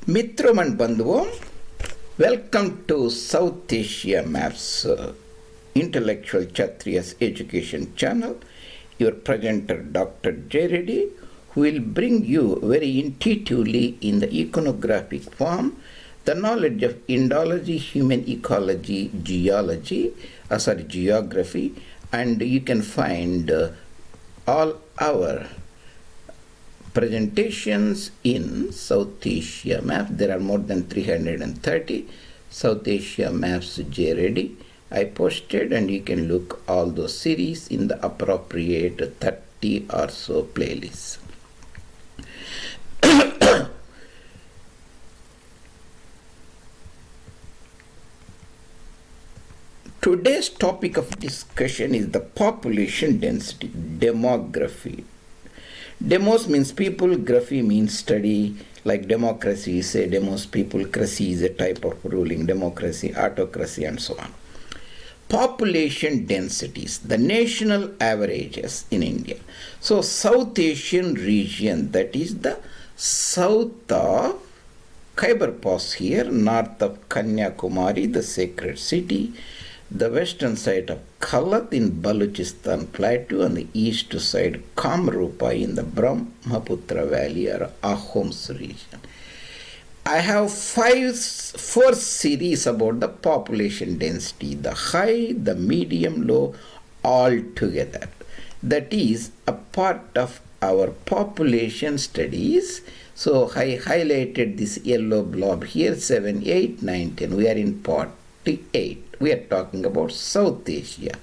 Mitram and Bandhuvam, welcome to South Asia Maps Intellectual Kshatriyas Education Channel. Your presenter Dr. J. Reddy, who will bring you very intuitively in the iconographic form the knowledge of Indology, human ecology, geography, and you can find all our presentations in South Asia Maps. There are more than 330 South Asia Maps J. Reddy. I posted, and you can look all those series in the appropriate 30 or so playlists. Today's topic of discussion is the population density, demography. Demos means people, graphy means study, like democracy, say demos people, cracy is a type of ruling, democracy, autocracy, and so on. Population densities, the national averages in India. So South Asian region, that is the south of Khyber Pass here, north of Kanyakumari, the sacred city, the western side of Kalat in Balochistan plateau, and the east side Kamrupa in the Brahmaputra valley or Ahoms region. I have four series about the population density, the high, the medium, low, all together. That is a part of our population studies. So I highlighted this yellow blob here, 7, 8, 9, 10. We are in part 8. We are talking about South Asia.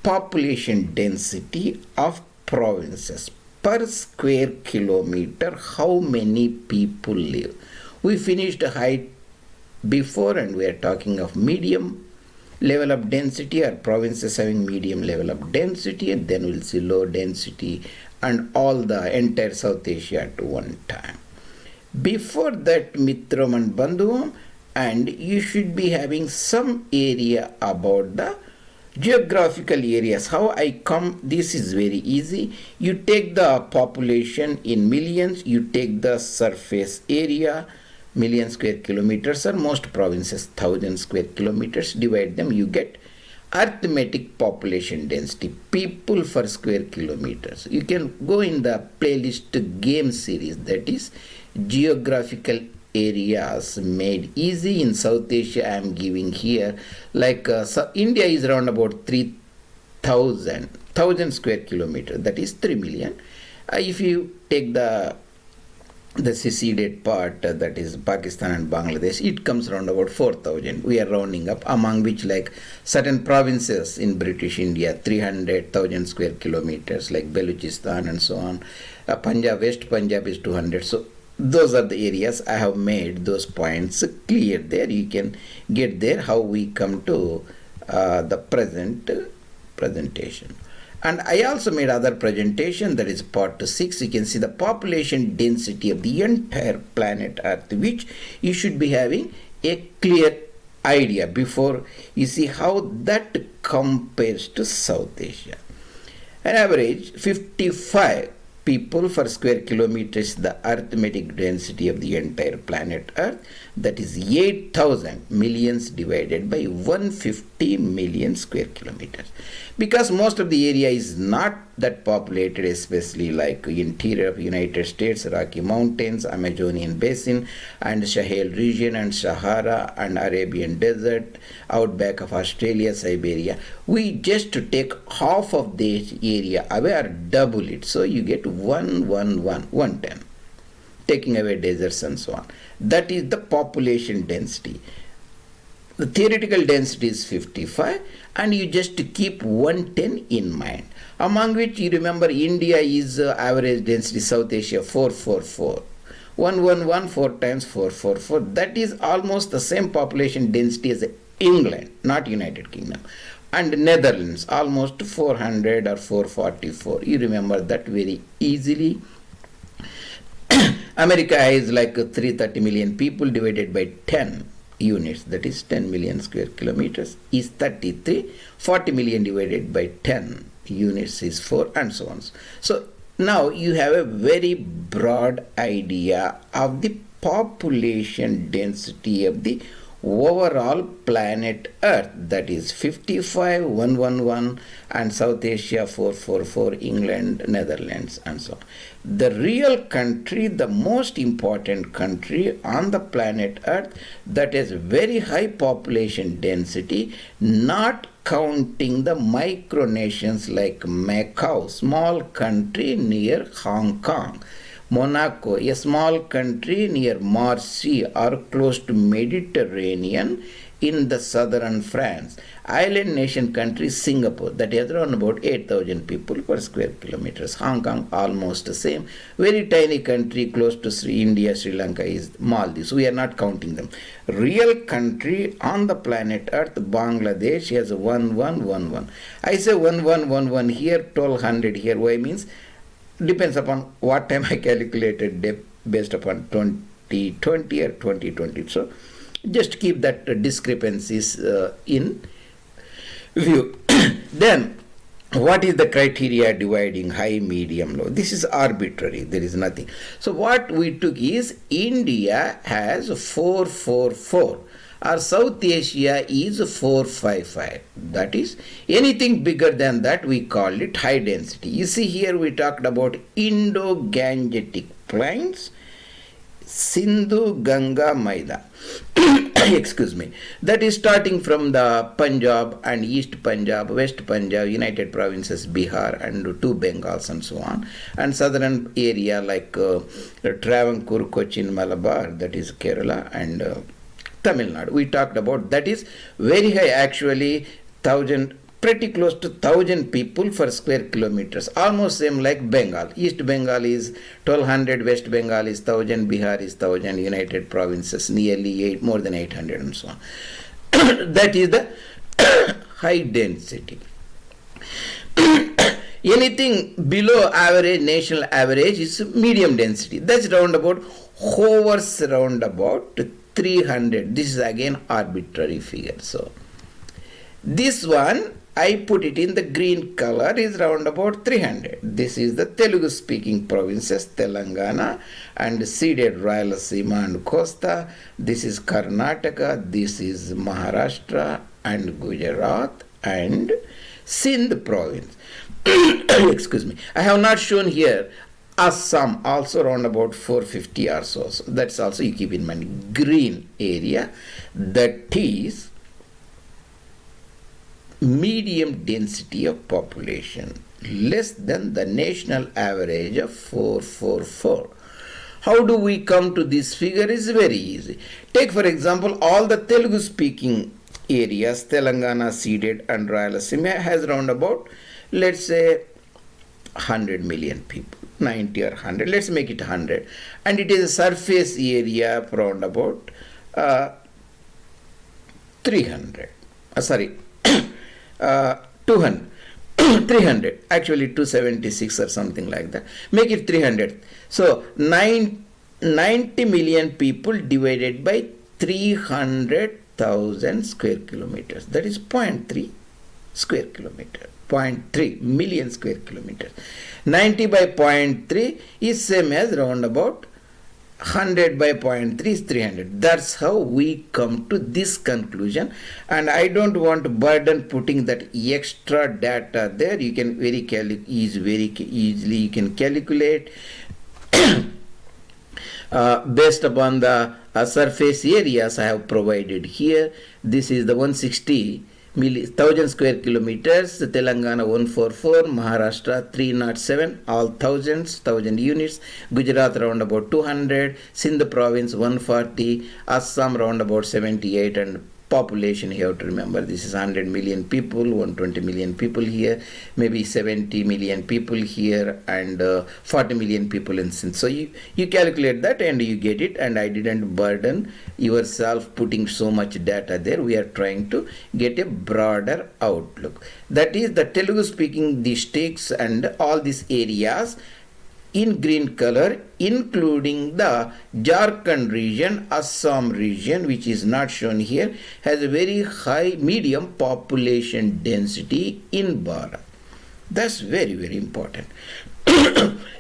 Population density of provinces per square kilometer, how many people live. We finished height before, and we are talking of medium level of density, or provinces having medium level of density, and then we'll see low density and all the entire South Asia at one time. Before that, Mitram and Bandhuvam, and you should be having some area about the geographical areas. How I come, this is very easy. You take the population in millions, you take the surface area, million square kilometers, or most provinces 1000 square kilometers, divide them, you get arithmetic population density, people per square kilometers. You can go in the playlist game series, that is geographical areas made easy in South Asia. I am giving here, like so India is around about 3,000 square kilometers, that is 3 million. If you take the seceded part, that is Pakistan and Bangladesh, it comes around about 4,000. We are rounding up, among which like certain provinces in British India, 300,000 square kilometers, like Balochistan and so on. Punjab, West Punjab is 200. So those are the areas. I have made those points clear there. You can get there how we come to the present presentation. And I also made other presentation, that is part 6. You can see the population density of the entire planet Earth, which you should be having a clear idea before you see how that compares to South Asia. An average 55 people per square kilometer is the arithmetic density of the entire planet Earth. That is 8,000 millions divided by 150 million square kilometers. Because most of the area is not that populated, especially like interior of United States, Rocky Mountains, Amazonian Basin, and Sahel region, and Sahara, and Arabian Desert, outback of Australia, Siberia. We just take half of this area away or double it. So you get 110. Taking away deserts and so on. That is the population density. The theoretical density is 55, and you just keep 110 in mind. Among which you remember India is average density, South Asia 444. 111 4 times 444. That is almost the same population density as England, not United Kingdom. And Netherlands, almost 400 or 444. You remember that very easily. America is like 330 million people divided by 10 units, that is 10 million square kilometers, is 33. 40 million divided by 10 units is 4, and so on. So now you have a very broad idea of the population density of the overall planet Earth, that is 55,111, and South Asia 444, England, Netherlands, and so on. The real country, the most important country on the planet Earth that has very high population density, not counting the micronations like Macau, small country near Hong Kong, Monaco, a small country near Marseille or close to Mediterranean in the southern France. Island nation country Singapore, that has around about 8,000 people per square kilometers. Hong Kong almost the same. Very tiny country close to India, Sri Lanka is Maldives. We are not counting them. Real country on the planet Earth, Bangladesh has 1111. I say 1111 here, 1200 here. Why means? Depends upon what time I calculated based upon 2020 or 2020. So just keep that discrepancies in view. Then what is the criteria dividing high, medium, low? This is arbitrary. There is nothing. So what we took is India has 444. Or South Asia is 455. That is, anything bigger than that we call it high density. You see here we talked about Indo-Gangetic plains, Sindhu, Ganga, Maida. Excuse me. That is starting from the Punjab and East Punjab, West Punjab, United Provinces, Bihar, and two Bengals and so on. And southern area like Travancore, Cochin, Malabar, that is Kerala, and Tamil Nadu. We talked about that is very high, actually 1,000, pretty close to 1,000 people per square kilometers. Almost same like Bengal. East Bengal is 1,200, West Bengal is 1,000, Bihar is 1,000, United Provinces nearly more than 800 and so on. That is the high density. Anything below average, national average, is medium density. That's round about, hovers round about 300. This is again arbitrary figure. So this one I put it in the green color is round about 300. This is the Telugu speaking provinces, Telangana, and seeded Rayalaseema and Costa. This is Karnataka, this is Maharashtra and Gujarat and Sindh province. Excuse me. I have not shown here Assam, also around about 450 or so. So that's also you keep in mind. Green area, that is medium density of population, less than the national average of 444. How do we come to this figure? Is very easy. Take for example all the Telugu speaking areas, Telangana, seeded and Rayalaseema has around about, let's say 100 million people, 90 or 100, let's make it 100, and it is a surface area of around about 300, 200, 300, actually 276 or something like that, make it 300. So 90 million people divided by 300,000 square kilometers, that is 0.3 square kilometer. 0.3 million square kilometers. 90 by 0.3 is same as round about 100 by 0.3 is 300. That's how we come to this conclusion, and I don't want to burden putting that extra data there. You can very easily you can calculate based upon the surface areas I have provided here. This is the 1,000 square kilometers, Telangana 144, Maharashtra 307, all thousands, 1,000 units, Gujarat round about 200, Sindh province 140, Assam round about 78, and population you have to remember this is 100 million people, 120 million people here, maybe 70 million people here, and 40 million people in Sindh. So you calculate that and you get it, and I didn't burden yourself putting so much data there. We are trying to get a broader outlook. That is the Telugu speaking districts and all these areas in green color, including the Jharkhand region, Assam region, which is not shown here, has a very high medium population density in Bharat. That's very, very important.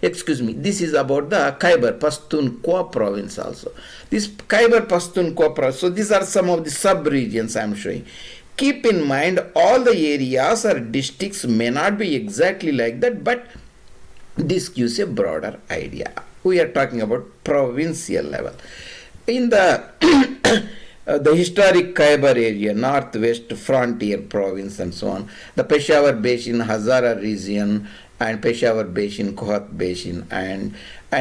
excuse me, this is about the Khyber Pakhtunkhwa province also. This Khyber Pakhtunkhwa province, so these are some of the sub-regions I am showing. Keep in mind, all the areas or districts may not be exactly like that, but this gives a broader idea. We are talking about provincial level. In the the historic Khyber area, northwest frontier province and so on, the Peshawar Basin, Hazara region, and Peshawar Basin, Kohat Basin, and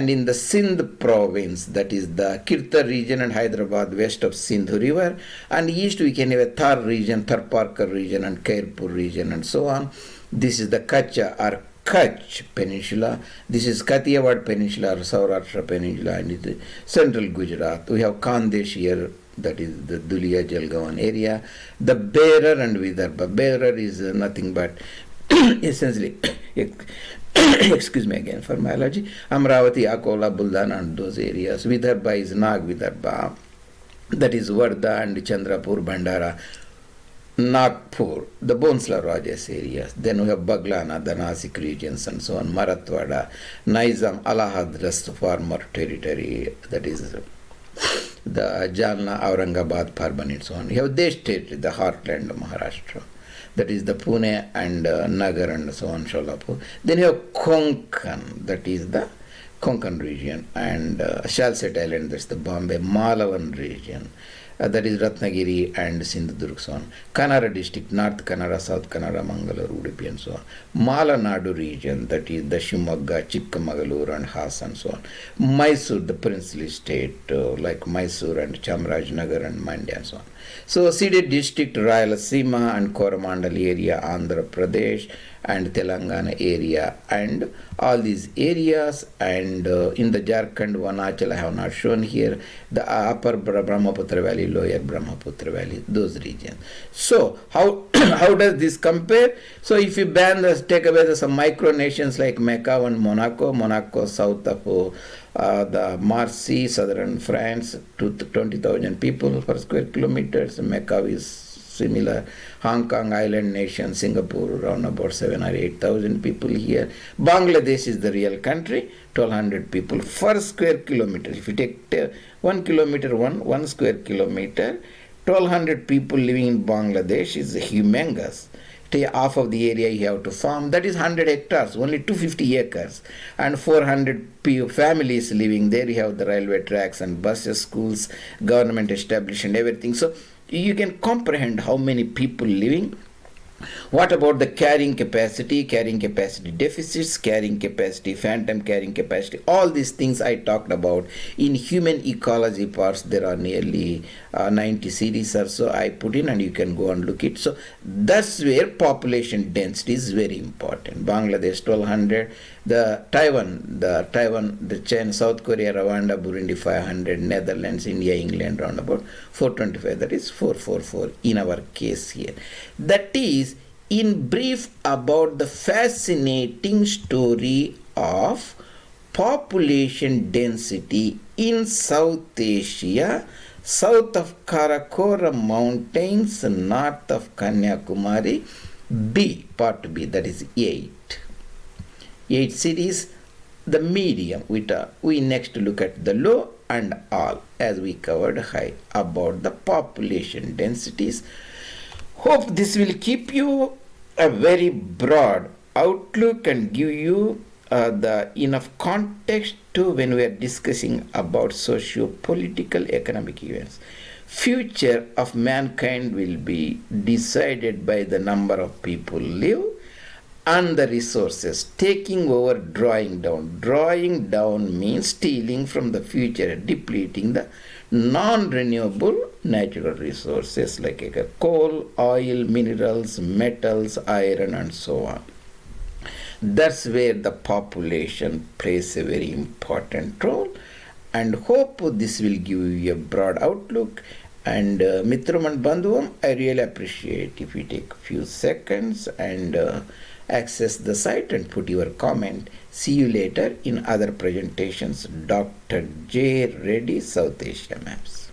in the Sindh province, that is the Kirtar region and Hyderabad west of Sindhu river, and east we can have a Thar region, Tharparkar region and Khairpur region and so on. This is the Kachcha or Kutch Peninsula. This is Kathiawar Peninsula or Saurashtra Peninsula, and it is central Gujarat. We have Khandesh here, that is the Dhulia Jalgaon area. The Berar and Vidarbha. Berar is nothing but essentially, excuse me again for my allergy, Amravati, Akola, Buldana and those areas. Vidarbha is Nag Vidarbha, that is Wardha and Chandrapur, Bhandara, Nagpur, the Bonsla Rajas areas. Then we have Baglana, the Nasik regions and so on, Marathwada, Nizam, Allahabad, rest former territory, that is the Jalna, Aurangabad, Parban and so on. You have this territory, the heartland of Maharashtra. That is the Pune and Nagar and so on, Sholapur. Then you have Konkan, that is the Konkan region, and Shalset Island, that's the Bombay, Malavan region, that is Ratnagiri and Sindhudurg, so on. Kannada district, North Kannada, South Kannada, Mangalore, Udupi and so on. Malanadu region, that is the Shimoga, Chikmagalur and Has and so on. Mysore, the princely state, like Mysore and Chamarajnagar and Mandya and so on. So City district, Rayalaseema and Coromandel area, Andhra Pradesh and Telangana area, and all these areas, and in the Jharkhand, Vanachal I have not shown here, the upper Brahmaputra Valley, lower Brahmaputra Valley, those regions. So how how does this compare? So if you take away some micronations like Macau and Monaco south of the Marseille, southern France, to 20,000 people per square kilometers. Macau is similar. Hong Kong island nation, Singapore around about 7 or 8,000 people here. Bangladesh is the real country, 1,200 people per square kilometer. If you take 1 kilometer, one square kilometer, 1,200 people living in Bangladesh is humongous. Take half of the area you have to farm, that is 100 hectares, only 250 acres, and 400 families living there. You have the railway tracks and buses, schools, government established and everything. So you can comprehend how many people living. What about the carrying capacity deficits, carrying capacity, phantom carrying capacity, all these things I talked about. In human ecology parts, there are nearly 90 series or so I put in, and you can go and look it. So that's where population density is very important. Bangladesh 1,200, the China, South Korea, Rwanda, Burundi 500, Netherlands, India, England round about 425, that is 444 in our case here. That is in brief about the fascinating story of population density in South Asia, south of Karakoram Mountains, north of Kanyakumari. B, part B, that is 8 cities. The medium, we next look at the low and all, as we covered high about the population densities. Hope this will keep you a very broad outlook and give you the enough context to when we are discussing about socio-political economic events. Future of mankind will be decided by the number of people live and the resources. Taking over, drawing down. Drawing down means stealing from the future, depleting the non-renewable natural resources like coal, oil, minerals, metals, iron and so on. That's where the population plays a very important role, and hope this will give you a broad outlook. And Mitram and Bandhuvam, I really appreciate if you take a few seconds and access the site and put your comment. See you later in other presentations. Dr. J. Reddy, South Asia Maps.